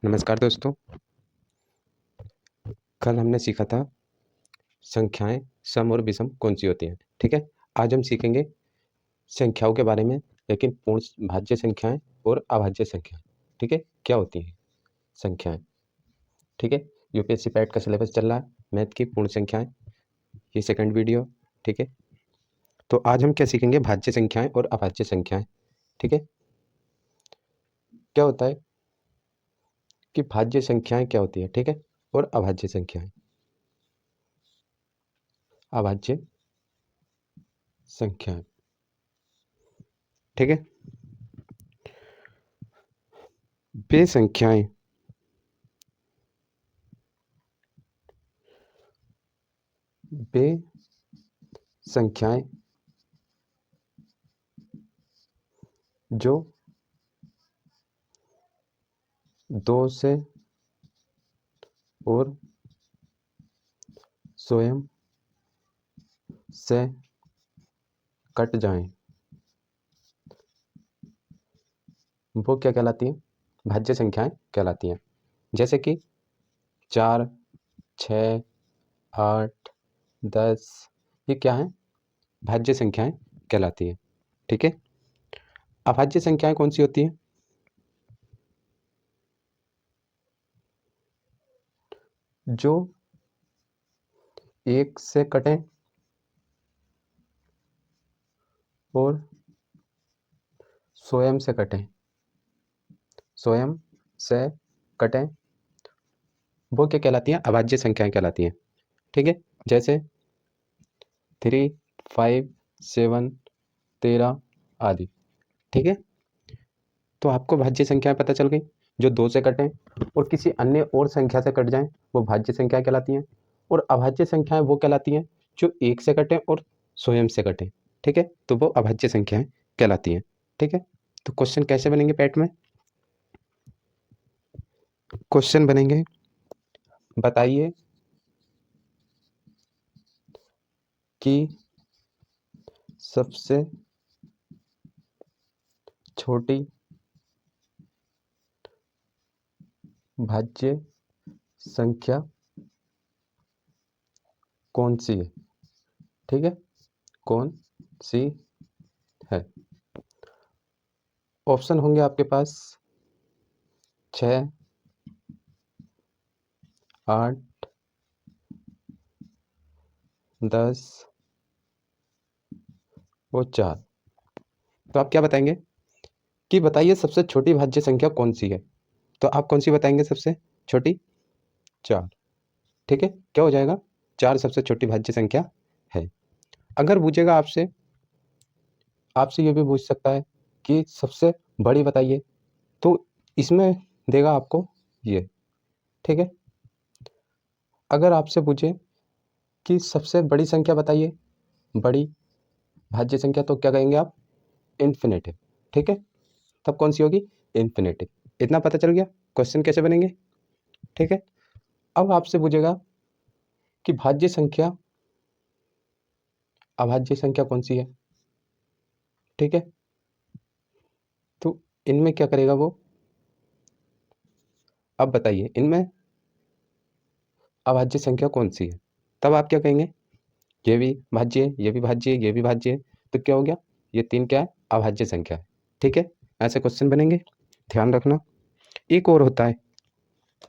नमस्कार दोस्तों। कल हमने सीखा था संख्याएं सम और विषम कौन सी होती हैं। ठीक है, आज हम सीखेंगे संख्याओं के बारे में, लेकिन पूर्ण भाज्य संख्याएं और अभाज्य संख्याएं। ठीक है, क्या होती हैं संख्याएं। ठीक है, यूपीएससी पैट का सिलेबस चल रहा है, मैथ की पूर्ण संख्याएं, ये सेकंड वीडियो। ठीक है, तो आज हम क्या सीखेंगे, भाज्य संख्याएं और अभाज्य संख्याएं। ठीक है, क्या होता है कि भाज्य संख्याएं क्या होती है, ठीक है, और अभाज्य संख्याएं। अभाज्य संख्याएं, ठीक है, वे संख्याएं वे संख्याएं जो 2 से और स्वयं से कट जाएं, वो क्या कहलाती हैं, भाज्य संख्याएं कहलाती हैं। जैसे कि 4, 6, 8, 10, ये क्या है, भाज्य संख्याएं कहलाती हैं। ठीक है, अभाज्य संख्याएं कौन सी होती हैं, जो 1 से कटें और स्वयं से कटें, स्वयं से कटें, वो क्या कहलाती हैं, अभाज्य संख्याएं कहलाती हैं। ठीक है, जैसे 3, 5, 7, 13 आदि। ठीक है, तो आपको भाज्य संख्याएं पता चल गई, जो 2 से कटें और किसी अन्य और संख्या से कट जाएं, वो भाज्य संख्याएं कहलाती हैं। और अभाज्य संख्याएं वो कहलाती हैं जो 1 से कटें और स्वयं से कटें। ठीक है, तो वो अभाज्य संख्याएं कहलाती हैं। ठीक है, तो क्वेश्चन कैसे बनेंगे पैट में, क्वेश्चन बनेंगे, बताइए कि सबसे छोटी भाज्य संख्या कौन सी है। ठीक है, कौन सी है। ऑप्शन होंगे आपके पास 6, 8, 10 और 4। तो आप क्या बताएंगे कि बताइए सबसे छोटी भाज्य संख्या कौन सी है, तो आप कौन सी बताएंगे सबसे छोटी, 4। ठीक है, क्या हो जाएगा, 4 सबसे छोटी भाज्य संख्या है। अगर पूछेगा आपसे आपसे ये भी पूछ सकता है कि सबसे बड़ी बताइए, तो इसमें देगा आपको ये। ठीक है, अगर आपसे पूछे कि सबसे बड़ी संख्या बताइए, बड़ी भाज्य संख्या, तो क्या कहेंगे आप, इन्फिनेटिव। ठीक है, तब कौन सी होगी, इन्फिनेटिव। इतना पता चल गया क्वेश्चन कैसे बनेंगे। ठीक है, अब आपसे पूछेगा कि भाज्य संख्या अभाज्य संख्या कौन सी है। ठीक है, तो इनमें क्या करेगा वो, अब बताइए इनमें अभाज्य संख्या कौन सी है, तब आप क्या कहेंगे, ये भी भाज्य है, ये भी भाज्य है, ये भी भाज्य है, तो क्या हो गया, ये 3 क्या है, अभाज्य संख्या है। ठीक है, ऐसे क्वेश्चन बनेंगे, ध्यान रखना। एक और होता है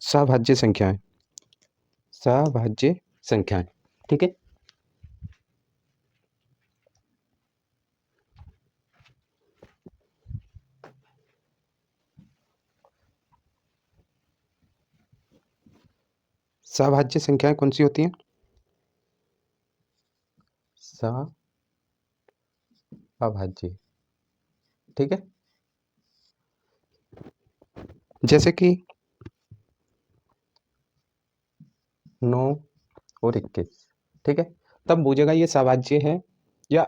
सभाज्य संख्याएं, सभाज्य संख्याएं। ठीक है, सभाज्य संख्याएं कौन सी होती हैं, सभाज्य। ठीक है, जैसे कि 9 और 21। ठीक है, तब पूछेगा ये सभाज्य है या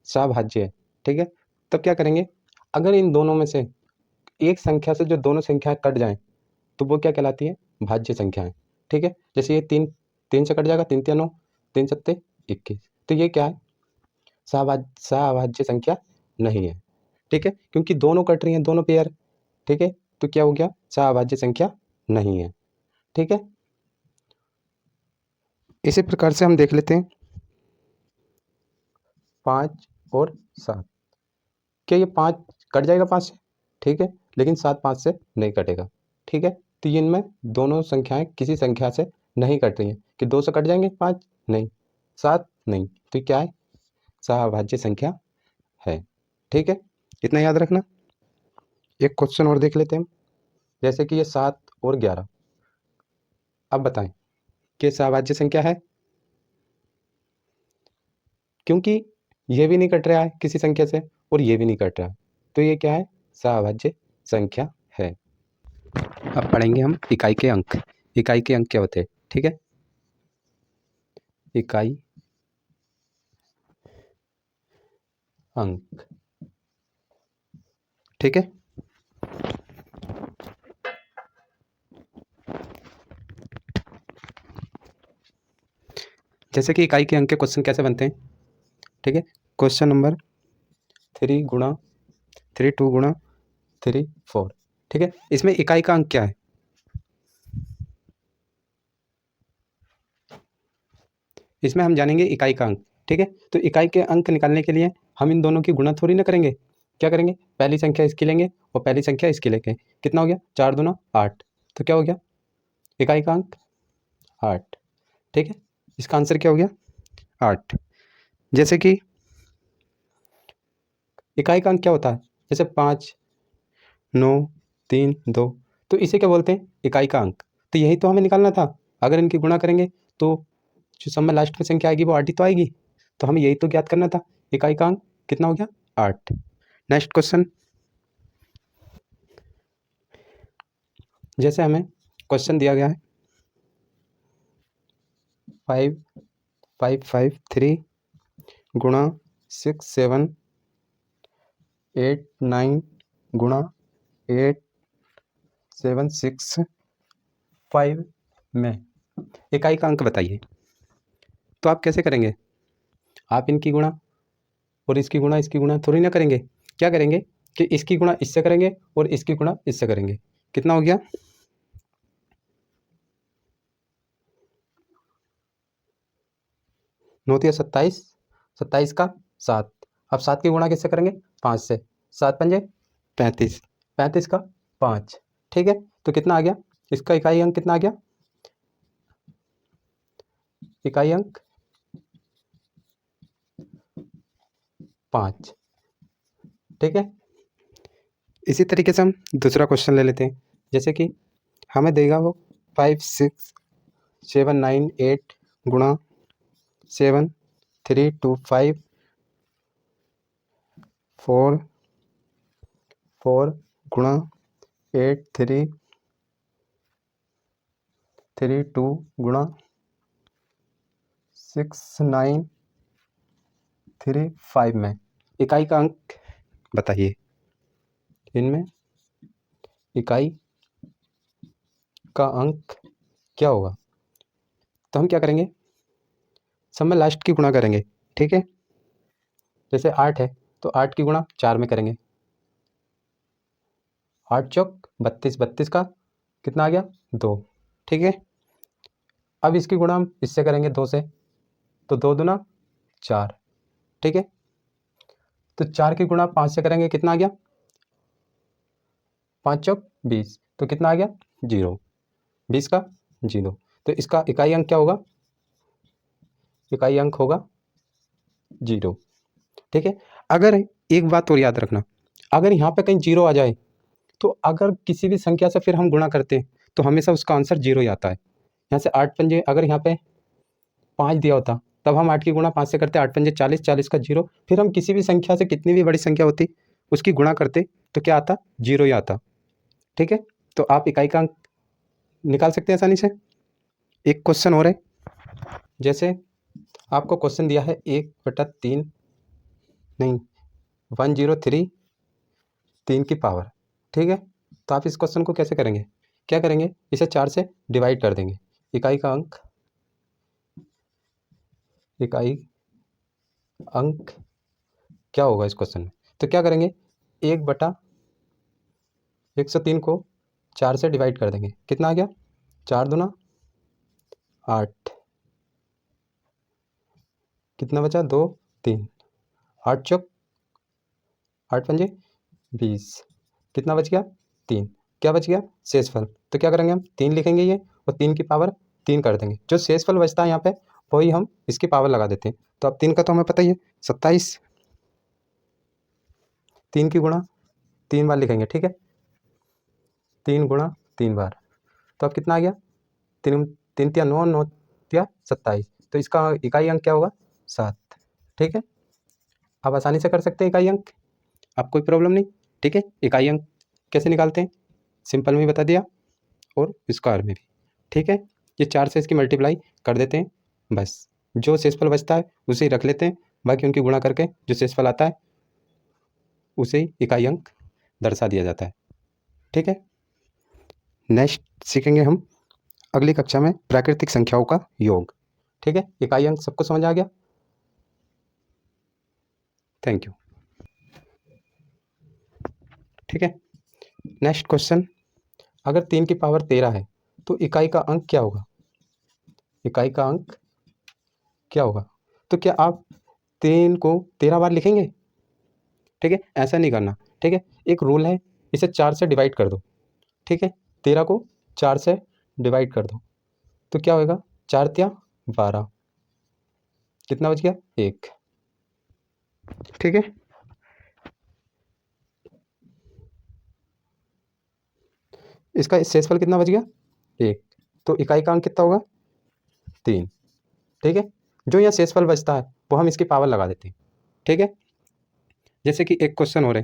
सभाज्य है। ठीक है, तब क्या करेंगे, अगर इन दोनों में से एक संख्या से जो दोनों संख्याएं कट जाएं, तो वो क्या कहलाती है, भाज्य संख्याएं। ठीक है, जैसे ये 3 3 से कट जाएगा, 3 3 9, 3 7 21, तो ये क्या है, सभाज्य संख्या नहीं है। ठीक है, क्योंकि दोनों कट रही हैं, दोनों पेयर। ठीक है, तो क्या हो गया, सभाज्य संख्या नहीं है। ठीक है, इसी प्रकार से हम देख लेते हैं 5 और 7। क्या ये 5 कट जाएगा 5 से? ठीक है, लेकिन 7 5 से नहीं कटेगा। ठीक है, तो ये इनमें दोनों संख्याएं किसी संख्या से नहीं कट रही हैं। कि 2 से कट जाएंगे 5? नहीं। 7? नहीं। तो क्या है? सहाभाज्य संख्या है। ठीक है, इतना याद रखना। एक क्वेश्चन और देख लेते हैं हम। जैसे कि ये 7 और 11। अब बताएं कि सहाभाज्य संख्या है? क्योंकि ये भी नहीं कट रहा है किसी संख्या से और ये भी नहीं कट रहा है, तो ये क्या है? सहाभाज्य संख्या है। अब पढ़ेंगे हम इकाई के अंक। इकाई के अंक क्या होते हैं? ठीक है, इकाई अंक। ठीक है, जैसे कि इकाई के अंक के क्वेश्चन कैसे बनते हैं? ठीक है, क्वेश्चन नंबर 3 गुणा 3 2 गुणा 3 4। ठीक है, इसमें इकाई का अंक क्या है? इसमें हम जानेंगे इकाई का अंक। ठीक है, तो इकाई के अंक निकालने के लिए हम इन दोनों की गुणा थोड़ी ना करेंगे। क्या करेंगे? पहली संख्या इसकी लेंगे और पहली संख्या इसकी लेंगे। कितना हो गया? 4 दूना 8। तो क्या हो गया? इकाई का अंक 8। ठीक है, इसका आंसर क्या हो गया? 8। जैसे कि इकाई का अंक क्या होता है? जैसे 5 9 3 2, तो इसे क्या बोलते हैं? इकाई का अंक। तो यही तो हमें निकालना था। अगर इनकी गुणा करेंगे तो जो सब में लास्ट में संख्या आएगी वो 8 ही तो आएगी। तो हमें यही तो ज्ञात करना था। इकाई का अंक कितना हो गया? 8। Next question. जैसे हमें क्वेश्चन दिया गया है 5 5 5 3 गुणा 6 7 8 9 गुणा 8 7 6 5 में इकाई का अंक बताइए। तो आप कैसे करेंगे? आप इनकी गुणा और इसकी गुणा थोड़ी ना करेंगे। क्या करेंगे कि इसकी गुणा इससे करेंगे और इसकी गुणा इससे करेंगे। कितना हो गया? 9 तिया 27, 27 का 7। अब 7 की गुणा किससे करेंगे? 5 से। 7 पंजे 35, 35 का 5। ठीक है, तो कितना आ गया? इसका इकाई अंक कितना आ गया? इकाई अंक 5। ठीक है, इसी तरीके से हम दूसरा क्वेश्चन ले लेते हैं। जैसे कि हमें देगा वो 5 6 7 9 8 गुणा 7 3 2 5 4 4 गुणा 8 3 3 2 गुणा 6 9 3 5 में इकाई का अंक बताइए। इनमें इकाई का अंक क्या होगा? तो हम क्या करेंगे? सब में लास्ट की गुणा करेंगे। ठीक है, जैसे 8 है तो 8 की गुणा 4 में करेंगे। 8 चौक 32, 32 का कितना आ गया? 2। ठीक है, अब इसकी गुणा हम इससे करेंगे 2 से, तो 2 दूना 4। ठीक है, तो 4 की गुणा 5 से करेंगे, कितना आ गया? 5 चौक 20, तो कितना आ गया? 0। 20 का 0, तो इसका इकाई अंक क्या होगा? इकाई अंक होगा 0। ठीक है, अगर एक बात और याद रखना, अगर यहाँ पे कहीं 0 आ जाए तो अगर किसी भी संख्या से फिर हम गुणा करते हैं तो हमेशा उसका आंसर 0 ही आता है। यहाँ से 8 पंजे, अगर यहाँ पे 5 दिया होता तब हम 8 की गुणा 5 से करते, 8 पंजे 40, 40 का 0। फिर हम किसी भी संख्या से, कितनी भी बड़ी संख्या होती, उसकी गुणा करते तो क्या आता? 0 ही आता। ठीक है, तो आप इकाई का अंक निकाल सकते हैं आसानी से। एक क्वेश्चन और है। जैसे आपको क्वेश्चन दिया है 1/3, नहीं 103 3 की पावर। ठीक है, तो आप इस क्वेश्चन को कैसे करेंगे? क्या करेंगे? इसे 4 से डिवाइड कर देंगे। इकाई का अंक, इकाई अंक क्या होगा इस क्वेश्चन में? तो क्या करेंगे? 1/103 को 4 से डिवाइड कर देंगे, कितना आ गया, 4 दूना 8, कितना बचा, 2 3, 8 चौक 8 पंजे 20, कितना बच गया, 3, क्या बच गया, शेषफल। तो क्या करेंगे हम, 3 लिखेंगे ये और 3 की पावर 3 कर देंगे, जो शेषफल बचता है यहाँ पे वही हम इसकी पावर लगा देते हैं। तो अब 3 का तो हमें पता ही है 27, 3 की गुणा 3 बार लिखेंगे, ठीक है, 3 गुणा 3 बार, तो अब कितना आ गया, 3 3 तिया 9, 9 तिया 27, तो इसका इकाई अंक क्या होगा, 7, ठीक है। आप आसानी से कर सकते हैं इकाई अंक, आप कोई प्रॉब्लम नहीं, ठीक है। इकाई अंक कैसे निकालते हैं, सिंपल में ही बता दिया और स्क्वायर में भी, ठीक है। ये 4 से इसकी मल्टीप्लाई कर देते हैं, बस जो शेषफल बचता है उसे ही रख लेते हैं, बाकी उनकी गुणा करके जो शेषफल आता है उसे ही इकाई अंक दर्शा दिया जाता है, ठीक है। नेक्स्ट सीखेंगे हम अगली कक्षा में प्राकृतिक संख्याओं का योग, ठीक है। इकाई अंक सबको समझ आ गया, थैंक यू, ठीक है। नेक्स्ट क्वेश्चन, अगर 3 की पावर 13 है तो इकाई का अंक क्या होगा, इकाई का अंक क्या होगा। तो क्या आप 3 को 13 बार लिखेंगे, ठीक है, ऐसा नहीं करना, ठीक है। एक रूल है, इसे 4 से डिवाइड कर दो, ठीक है, 13 को 4 से डिवाइड कर दो, तो क्या होगा, 4 तिया 12, कितना बच गया, 1, ठीक है। इसका शेषफल कितना बच गया, 1, तो इकाई का अंक कितना होगा, 3, ठीक है। जो यहाँ शेषफल बचता है वो हम इसकी पावर लगा देते हैं, ठीक है। जैसे कि एक क्वेश्चन हो रहे